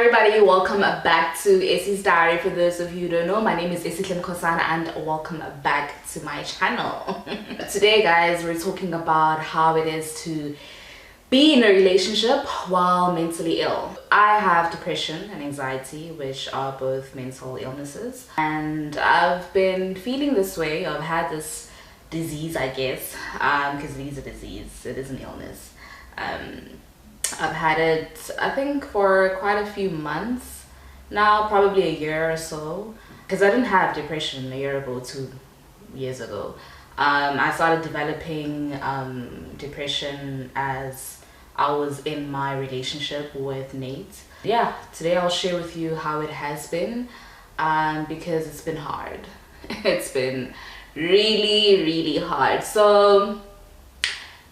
everybody, welcome back to Essie's Diary. For those of you who don't know, my name is esihlemkosana and welcome back to my channel. Today guys, we're talking about how it is to be in a relationship while mentally ill. I have depression and anxiety, which are both mental illnesses, and I've been feeling this way. I've had this disease, I guess, because it is a disease, it is an illness. I've had it, I think, for quite a few months now, probably a year or so, because I didn't have depression a year ago, 2 years ago. I started developing depression as I was in my relationship with Nate. Yeah, today I'll share with you how it has been, because it's been hard. It's been really hard. So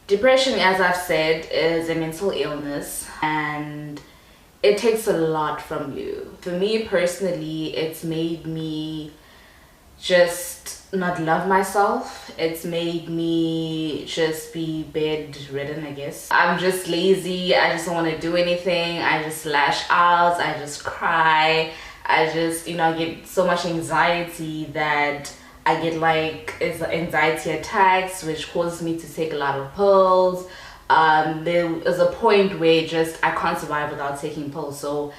depression, as I've said, is a mental illness and it takes a lot from you. For me personally, it's made me just not love myself. It's made me just be bedridden, I guess. I'm just lazy. I just don't want to do anything. I just lash out. I just cry. I just, I get so much anxiety that I get like anxiety attacks, which causes me to take a lot of pills. There is a point where just I can't survive without taking pills. So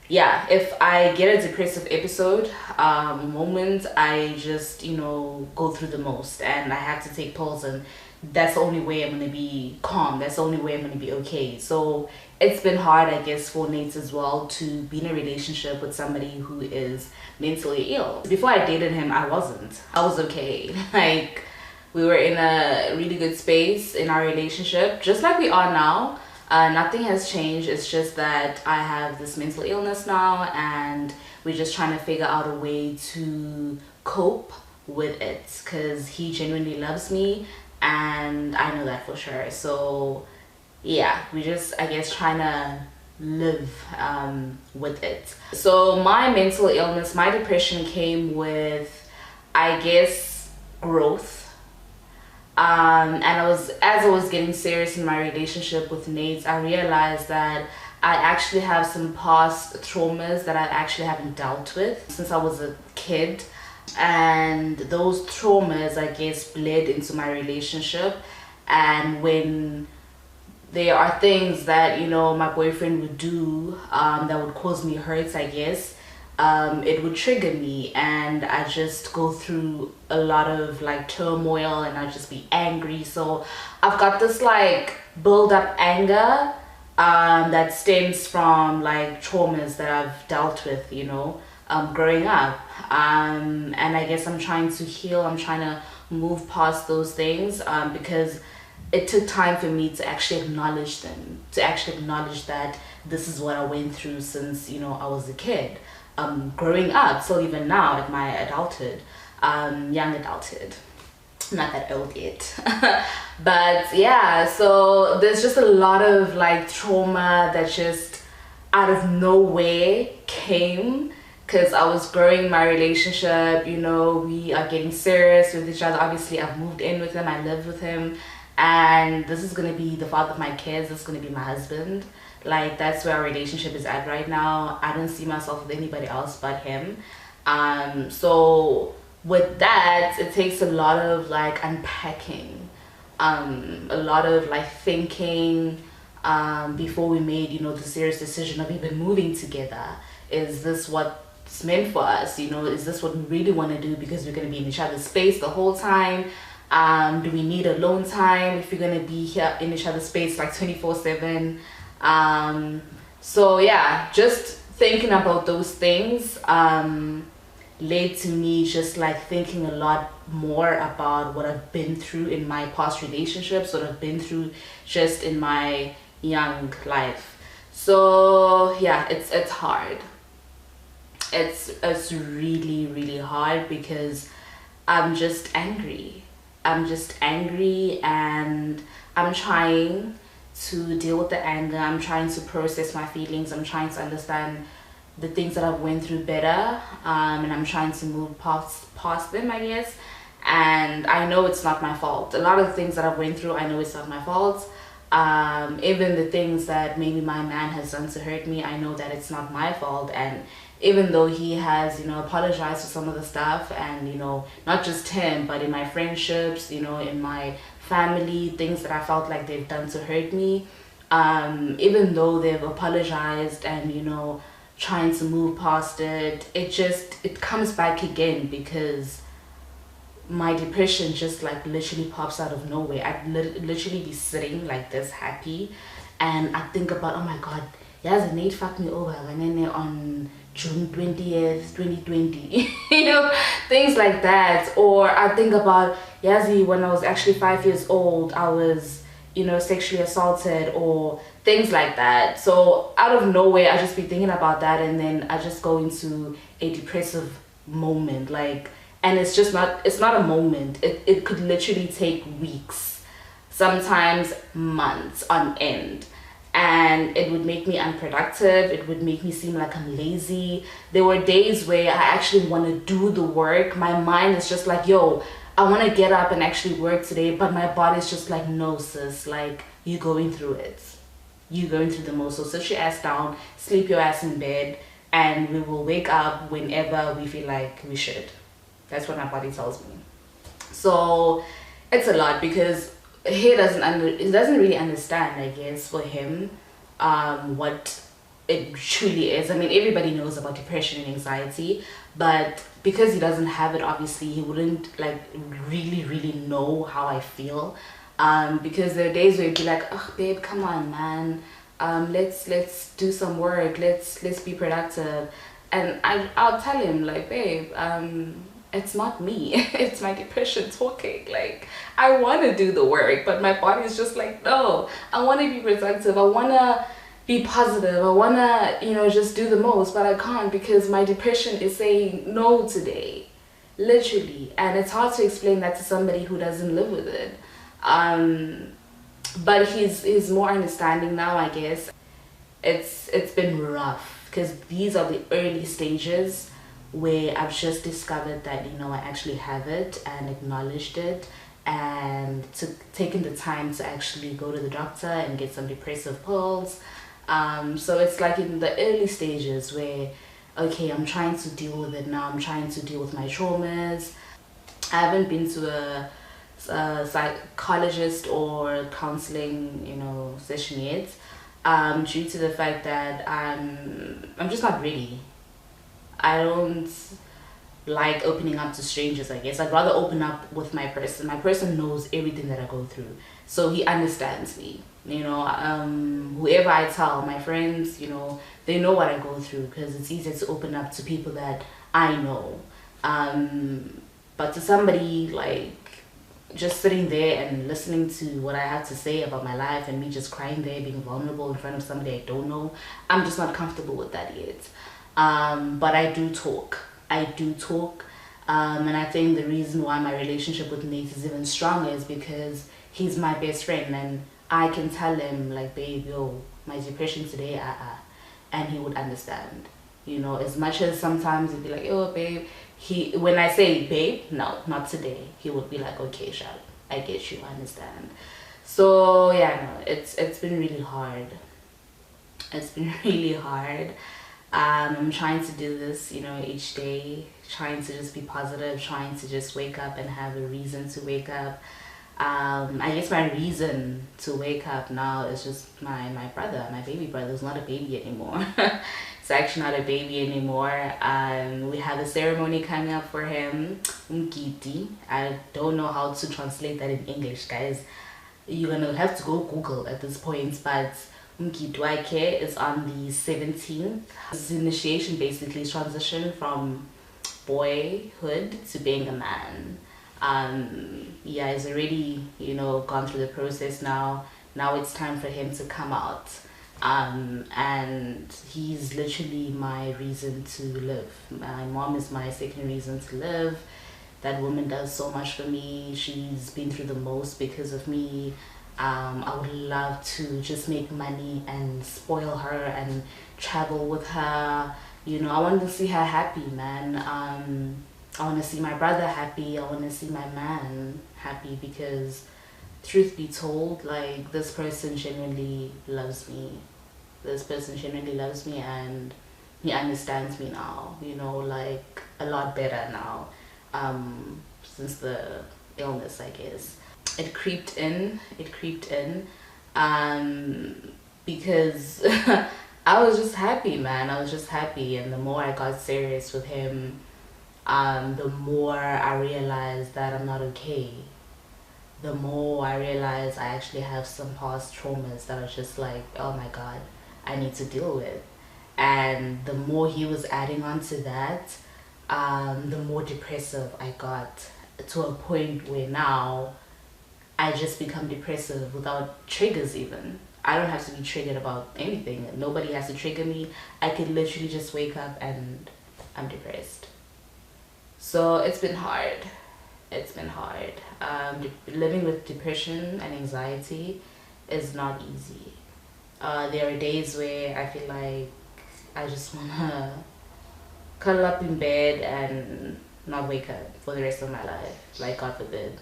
yeah, if I get a depressive episode moment, I just go through the most, and I have to take pills, and that's the only way I'm gonna be calm. That's the only way I'm gonna be okay. So it's been hard, I guess, for Nate as well to be in a relationship with somebody who is mentally ill. Before I dated him, I wasn't. I was okay. Like, we were in a really good space in our relationship, just like we are now. Nothing has changed. It's just that I have this mental illness now, and we're just trying to figure out a way to cope with it, because he genuinely loves me and I know that for sure. So yeah, we just, I guess, trying to live with it. So my mental illness, my depression came with, I guess, growth. And as I was getting serious in my relationship with Nate, I realized that I actually have some past traumas that I actually haven't dealt with since I was a kid. And those traumas, I guess, bled into my relationship. And when there are things that my boyfriend would do that would cause me hurts, I guess, it would trigger me, and I just go through a lot of like turmoil, and I just be angry. So I've got this like build up anger that stems from like traumas that I've dealt with growing up, and I guess I'm trying to heal. I'm trying to move past those things, because it took time for me to actually acknowledge them, to actually acknowledge that this is what I went through since I was a kid, growing up, so even now, like my adulthood, young adulthood, not that old yet. But yeah, so there's just a lot of like trauma that just out of nowhere came, because I was growing my relationship. We are getting serious with each other. Obviously I've moved in with him, I live with him, and this is gonna be the father of my kids. This is gonna be my husband. Like, that's where our relationship is at right now. I don't see myself with anybody else but him. So with that, it takes a lot of like unpacking, a lot of like thinking before we made the serious decision of even moving together. Is this what's meant for us? Is this what we really want to do, because we're going to be in each other's space the whole time? Do we need alone time if we're going to be here in each other's space like 24/7? So yeah, just thinking about those things led to me just like thinking a lot more about what I've been through in my past relationships, what I've been through just in my young life. So yeah, it's hard. It's really hard, because I'm just angry. I'm just angry, and I'm trying to deal with the anger. I'm trying to process my feelings. I'm trying to understand the things that I've went through better, and I'm trying to move past them, I guess. And I know it's not my fault. A lot of things that I've went through, I know it's not my fault. Even the things that maybe my man has done to hurt me, I know that it's not my fault. And even though he has, you know, apologized for some of the stuff, and, you know, not just him, but in my friendships, you know, in my family, things that I felt like they've done to hurt me, even though they've apologized and, you know, trying to move past it, it comes back again, because my depression just like literally pops out of nowhere. I'd literally be sitting like this happy, and I think about, oh my god, yes, Nate fucked me over on June 20th 2020. You know, things like that. Or I think about, Yazi, when I was actually 5 years old, I was, you know, sexually assaulted, or things like that. So out of nowhere, I just be thinking about that, and then I just go into a depressive moment, like, and it's not a moment. It could literally take weeks, sometimes months on end, and it would make me unproductive. It would make me seem like I'm lazy. There were days where I actually want to do the work. My mind is just like, yo, I want to get up and actually work today, but my body's just like, no sis, like, you're going through it. You're going through the most, so sit your ass down, sleep your ass in bed, and we will wake up whenever we feel like we should. That's what my body tells me. So it's a lot, because he doesn't really understand, I guess, for him, what it truly is. I mean, everybody knows about depression and anxiety, but because he doesn't have it, obviously he wouldn't like really know how I feel. Because there are days where he'd be like, oh babe, come on man, let's do some work, let's be productive. And I'll tell him like, babe, it's not me, it's my depression talking. Like, I want to do the work, but my body is just like, no, I want to be productive, I want to be positive, I want to, you know, just do the most, but I can't, because my depression is saying no today, literally. And it's hard to explain that to somebody who doesn't live with it. But he's more understanding now, I guess. It's been rough, because these are the early stages where I've just discovered that, you know, I actually have it, and acknowledged it, and taken the time to actually go to the doctor and get some depressive pills. So it's like in the early stages where, okay, I'm trying to deal with it now, I'm trying to deal with my traumas. I haven't been to a psychologist or counseling, you know, session yet, due to the fact that I'm just not ready. I don't like opening up to strangers, I guess. I'd rather open up with my person. My person knows everything that I go through, so he understands me, you know. Whoever I tell, my friends, you know, they know what I go through, because it's easier to open up to people that I know. But to somebody like just sitting there and listening to what I have to say about my life, and me just crying there, being vulnerable in front of somebody I don't know, I'm just not comfortable with that yet. But I do talk, and I think the reason why my relationship with Nate is even stronger is because he's my best friend, and I can tell him like, babe, yo, my depression today, and he would understand, you know. As much as sometimes he'd be like, oh babe, when I say babe, no, not today, he would be like, okay, Shab, I get you, I understand. So yeah, no, it's been really hard. It's been really hard. I'm trying to do this, you know, each day, trying to just be positive, trying to just wake up and have a reason to wake up. I guess my reason to wake up now is just my brother, my baby brother, who's not a baby anymore. It's actually not a baby anymore. We have a ceremony coming up for him, Umkiti. I don't know how to translate that in English, guys. You're gonna have to go Google at this point, but Umkiti is on the 17th. His initiation basically is transition from boyhood to being a man. Yeah, he's already, you know, gone through the process now. Now it's time for him to come out. And he's literally my reason to live. My mom is my second reason to live. That woman does so much for me. She's been through the most because of me. I would love to just make money and spoil her and travel with her. You know, I want to see her happy, man. I want to see my brother happy. I want to see my man happy, because truth be told, like, this person genuinely loves me. This person genuinely loves me, and he understands me now, you know, like a lot better now, since the illness, I guess. It creeped in, because I was just happy, man. I was just happy, and the more I got serious with him, the more I realized that I'm not okay. The more I realized I actually have some past traumas that are just like, oh my god, I need to deal with. And the more he was adding on to that, the more depressive I got, to a point where now I just become depressive without triggers even. I don't have to be triggered about anything. Nobody has to trigger me. I could literally just wake up and I'm depressed. So it's been hard. It's been hard. Living with depression and anxiety is not easy. There are days where I feel like I just wanna cuddle up in bed and not wake up for the rest of my life. Like, God forbid.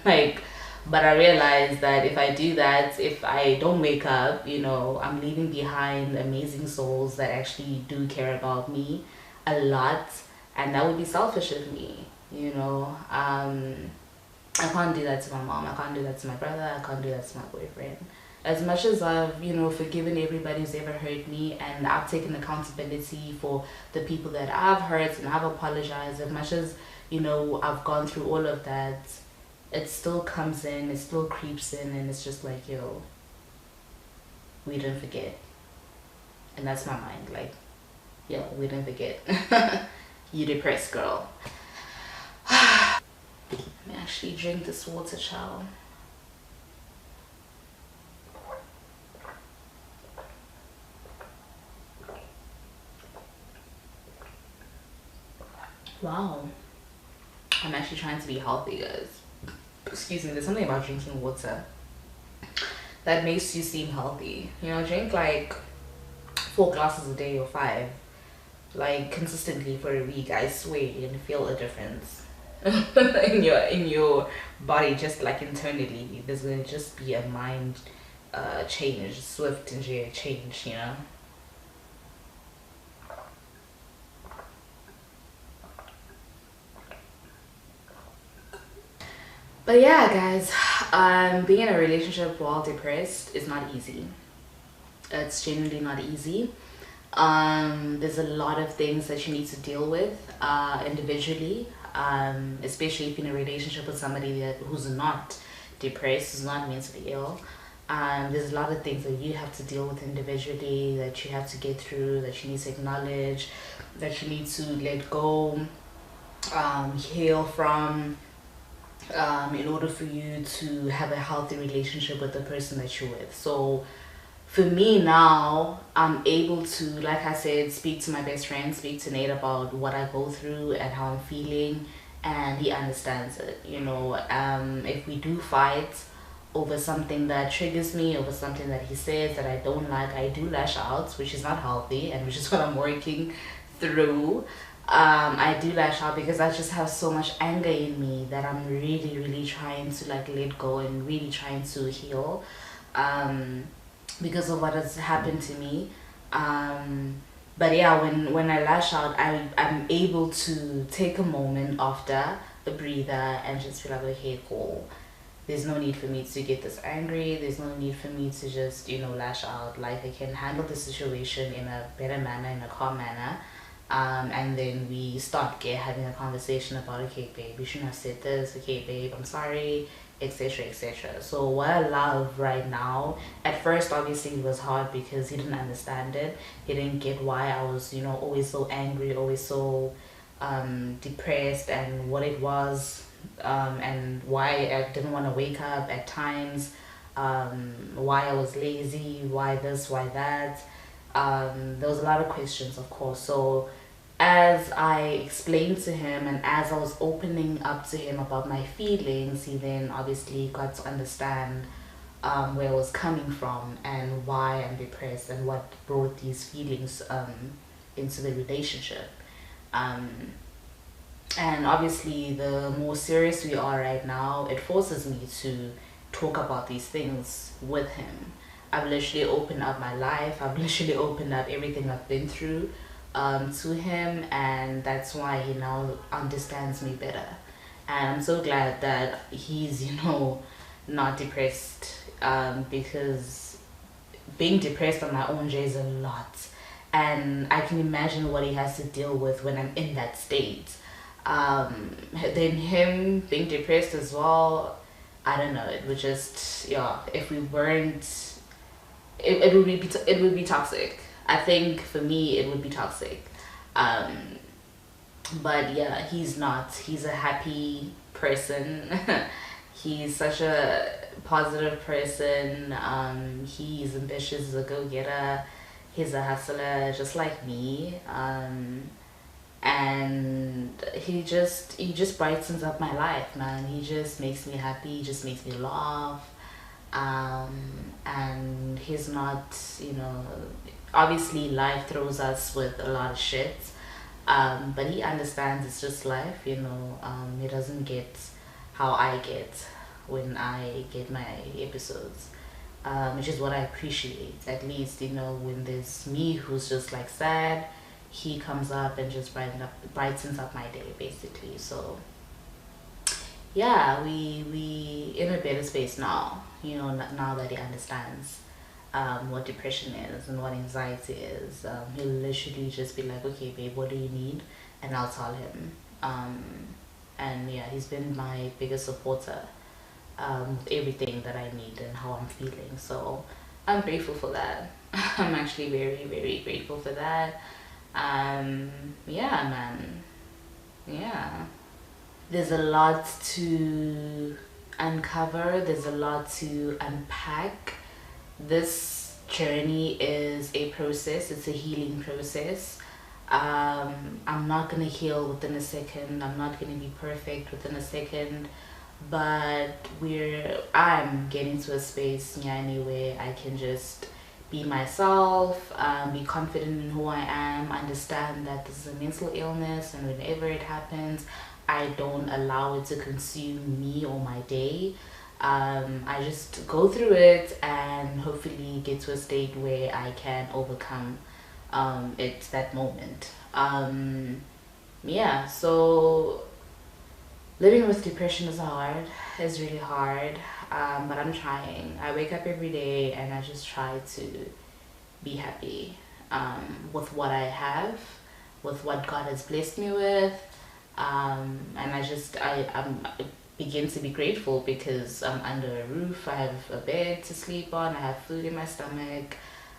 Like, but I realize that if I do that, if I don't wake up, you know, I'm leaving behind amazing souls that actually do care about me a lot, and that would be selfish of me, you know. I can't do that to my mom, I can't do that to my brother, I can't do that to my boyfriend. As much as I've, you know, forgiven everybody who's ever hurt me, and I've taken accountability for the people that I've hurt and I've apologized, as much as, you know, I've gone through all of that, it still comes in, it still creeps in, and it's just like, yo, we didn't forget. And that's my mind, like, yo, we didn't forget. You depressed, girl. Let me actually drink this water, child. Wow. I'm actually trying to be healthy, guys. Excuse me, there's something about drinking water that makes you seem healthy. You know, drink like 4 glasses a day or 5, like consistently for a week. I swear you're gonna feel a difference in your body, just like internally. There's gonna just be a mind change, swift and change, you know. But yeah, guys, being in a relationship while depressed is not easy. It's genuinely not easy. There's a lot of things that you need to deal with individually, especially if you're in a relationship with somebody who's not depressed, who's not mentally ill. There's a lot of things that you have to deal with individually, that you have to get through, that you need to acknowledge, that you need to let go, heal from, in order for you to have a healthy relationship with the person that you're with. So for me now, I'm able to, like I said, speak to my best friend, speak to Nate about what I go through and how I'm feeling, and he understands it. You know, if we do fight over something that triggers me, over something that he says that I don't like, I do lash out, which is not healthy, and which is what I'm working through. I do lash out because I just have so much anger in me that I'm really trying to like let go and really trying to heal, because of what has happened to me. But yeah, when I lash out, I'm able to take a moment after, a breather, and just feel like, okay, cool, there's no need for me to get this angry, there's no need for me to just, you know, lash out. Like, I can handle the situation in a better manner, in a calm manner. And then we start having a conversation about, okay babe, you shouldn't have said this, okay babe, I'm sorry, etc, etc. So what I love right now, at first obviously it was hard because he didn't understand it, he didn't get why I was, you know, always so angry, always so depressed, and what it was, and why I didn't want to wake up at times, why I was lazy, why this, why that. There was a lot of questions, of course. So as I explained to him and as I was opening up to him about my feelings, he then obviously got to understand where I was coming from and why I'm depressed and what brought these feelings into the relationship. And obviously the more serious we are right now, it forces me to talk about these things with him. I've literally opened up my life. I've literally opened up everything I've been through to him, and that's why he now understands me better. And I'm so glad that he's, you know, not depressed, because being depressed on my own is a lot, and I can imagine what he has to deal with when I'm in that state. Then him being depressed as well, I don't know, it would just, yeah, if we weren't, it would be toxic. I think for me it would be toxic. But yeah, he's not. He's a happy person. He's such a positive person. He's ambitious, he's a go-getter, he's a hustler just like me. And he just brightens up my life, man. He just makes me happy, he just makes me laugh. And he's not, you know, obviously life throws us with a lot of shit, but he understands it's just life, you know. He doesn't get how I get when I get my episodes, which is what I appreciate. At least, you know, when there's me who's just like sad, he comes up and just brightens up my day, basically. So yeah, we in a better space now, you know, now that he understands what depression is and what anxiety is. He'll literally just be like, okay babe, what do you need? And I'll tell him. And yeah, he's been my biggest supporter with everything that I need and how I'm feeling. So I'm grateful for that. I'm actually very, very grateful for that. Yeah, man. Yeah. There's a lot to uncover. There's a lot to unpack. This journey is a process. It's a healing process. I'm not gonna heal within a second. I'm not gonna be perfect within a second, but I'm getting to a space, Nyani, where I can just be myself, be confident in who I am, understand that this is a mental illness, and whenever it happens, I don't allow it to consume me or my day. I just go through it and hopefully get to a state where I can overcome it, that moment. Yeah, so living with depression is hard. It's really hard, but I'm trying. I wake up every day and I just try to be happy with what I have, with what God has blessed me with. And I begin to be grateful because I'm under a roof, I have a bed to sleep on, I have food in my stomach,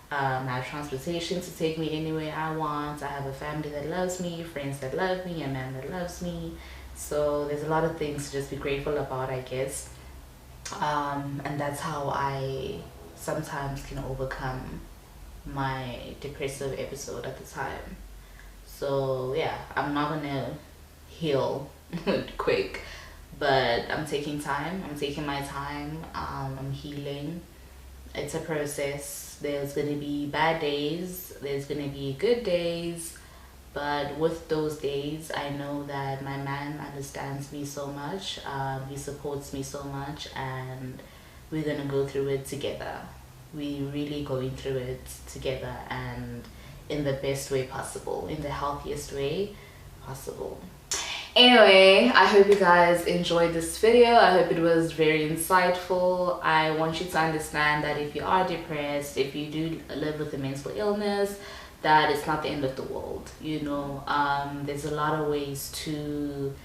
I have transportation to take me anywhere I want, I have a family that loves me, friends that love me, a man that loves me. So there's a lot of things to just be grateful about, I guess. And that's how I sometimes can overcome my depressive episode at the time. So yeah, I'm not gonna heal quick, but I'm taking time. I'm taking my time. I'm healing. It's a process. There's gonna be bad days, there's gonna be good days, but with those days I know that my man understands me so much. He supports me so much, and we're gonna go through it together. We really going through it together, and in the best way possible, in the healthiest way possible. Anyway, I hope you guys enjoyed this video. I hope it was very insightful. I want you to understand that if you are depressed, if you do live with a mental illness, that it's not the end of the world. You know, there's a lot of ways to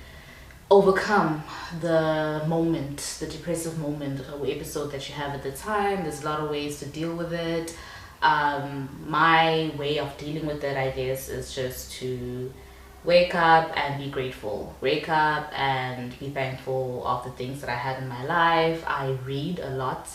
overcome the moment, the depressive moment or episode that you have at the time. There's a lot of ways to deal with it. My way of dealing with it, I guess, is just to wake up and be grateful. Wake up and be thankful of the things that I have in my life. I read a lot.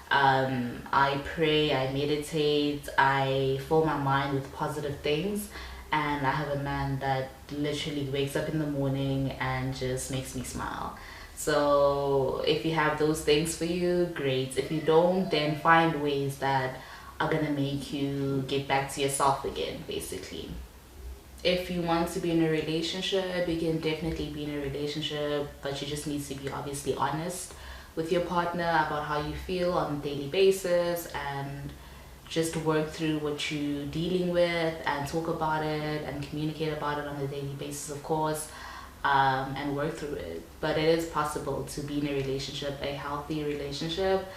I pray, I meditate, I fill my mind with positive things. And I have a man that literally wakes up in the morning and just makes me smile. So if you have those things for you, great. If you don't, then find ways that are gonna make you get back to yourself again, basically. If you want to be in a relationship, you can definitely be in a relationship, but you just need to be obviously honest with your partner about how you feel on a daily basis, and just work through what you're dealing with and talk about it and communicate about it on a daily basis, of course, and work through it. But it is possible to be in a relationship, a healthy relationship,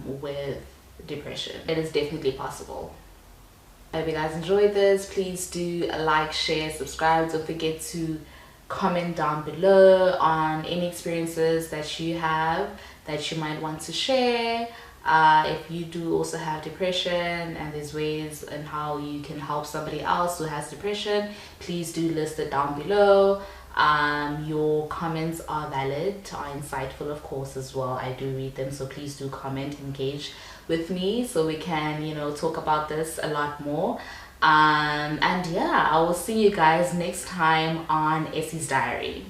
with depression. It is definitely possible. I hope you guys enjoyed this. Please do like, share, subscribe. Don't forget to comment down below on any experiences that you have that you might want to share. If you do also have depression and there's ways and how you can help somebody else who has depression, please do list it down below. Your comments are valid, are insightful, of course, as well. I do read them, so please do comment, engage with me so we can, you know, talk about this a lot more. And yeah, I will see you guys next time on Essie's Diary.